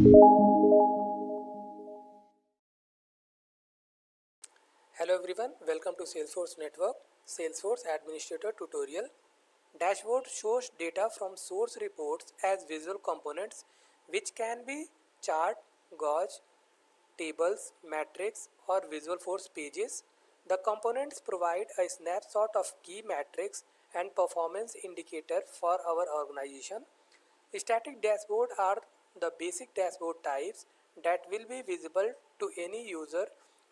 Hello everyone, welcome to Salesforce Network, Salesforce Administrator Tutorial. Dashboard shows data from source reports as visual components which can be chart, gauge, tables, matrix or visual force pages. The components provide a snapshot of key metrics and performance indicator for our organization. Static dashboards are the basic dashboard types that will be visible to any user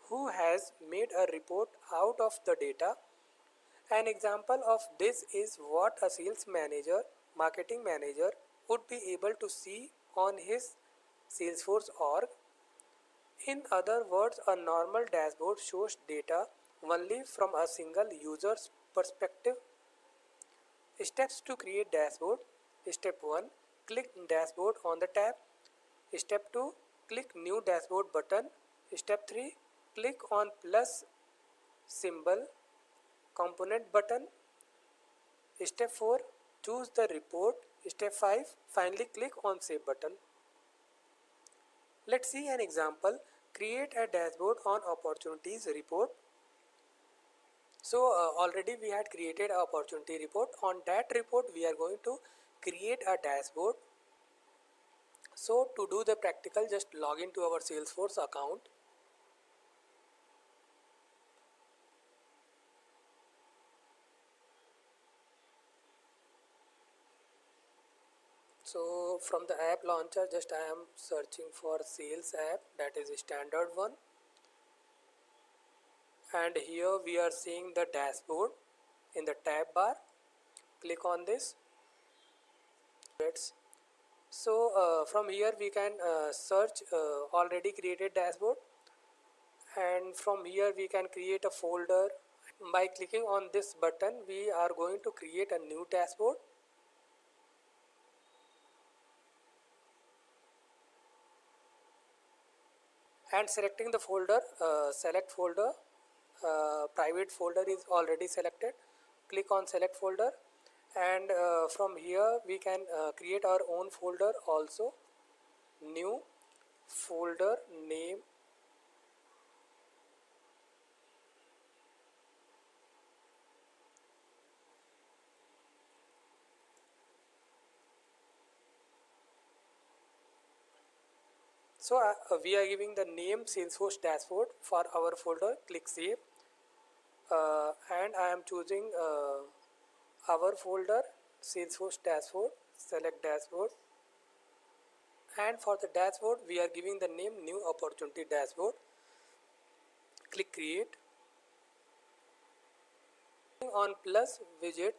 who has made a report out of the data. An example of this is what a sales manager, marketing manager would be able to see on his Salesforce org. In other words, a normal dashboard shows data only from a single user's perspective. Steps to create dashboard. Step 1. Click dashboard on the tab. Step 2. Click new dashboard button. Step 3. Click on plus symbol component button. Step 4. Choose the report. Step 5. Finally click on save button. Let's see an example. Create a dashboard on opportunities report. So already we had created an opportunity report. On that report we are going to create a dashboard. So to do the practical, just log into our Salesforce account. So from the app launcher, just I am searching for sales app, that is a standard one. And here we are seeing the dashboard in the tab bar. Click on this. So from here we can search already created dashboard, and from here we can create a folder. By clicking on this button we are going to create a new dashboard. And selecting the folder, select folder. Private folder is already selected. Click on select folder, and from here we can create our own folder also. New folder name, so we are giving the name Salesforce Dashboard for our folder. Click save, and I am choosing our folder Salesforce Dashboard. Select dashboard, and for the dashboard we are giving the name new opportunity dashboard. Click create. On plus widget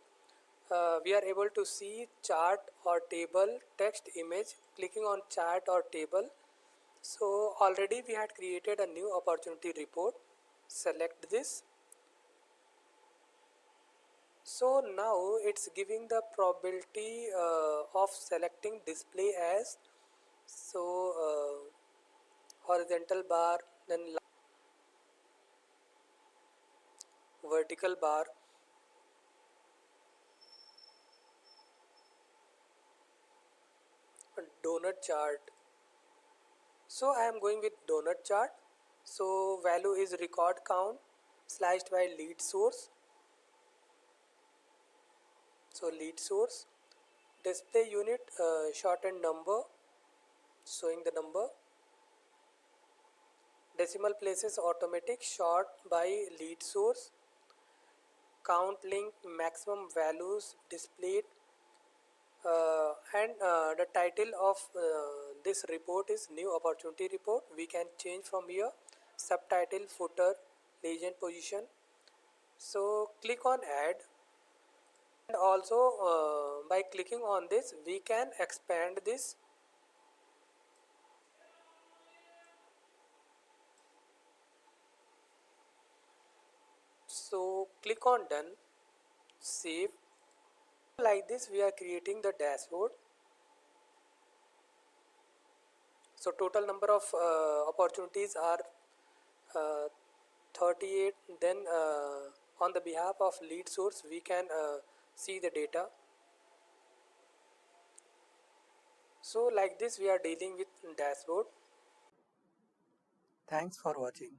we are able to see chart or table, text, image. Clicking on chart or table, so already we had created a new opportunity report. Select this. So now it's giving the probability of selecting display as, so horizontal bar, then vertical bar, donut chart. So I am going with donut chart. So value is record count sliced by lead source. So lead source, display unit, shortened number, showing the number. Decimal places automatic, sort by lead source. Count link, maximum values displayed. And the title of this report is new opportunity report. We can change from here. Subtitle, footer, legend position. So click on add, and also by clicking on this we can expand this. So click on done, save. Like this we are creating the dashboard. So total number of opportunities are 38. Then on the behalf of lead source we can see the data. So like this we are dealing with dashboard. Thanks for watching.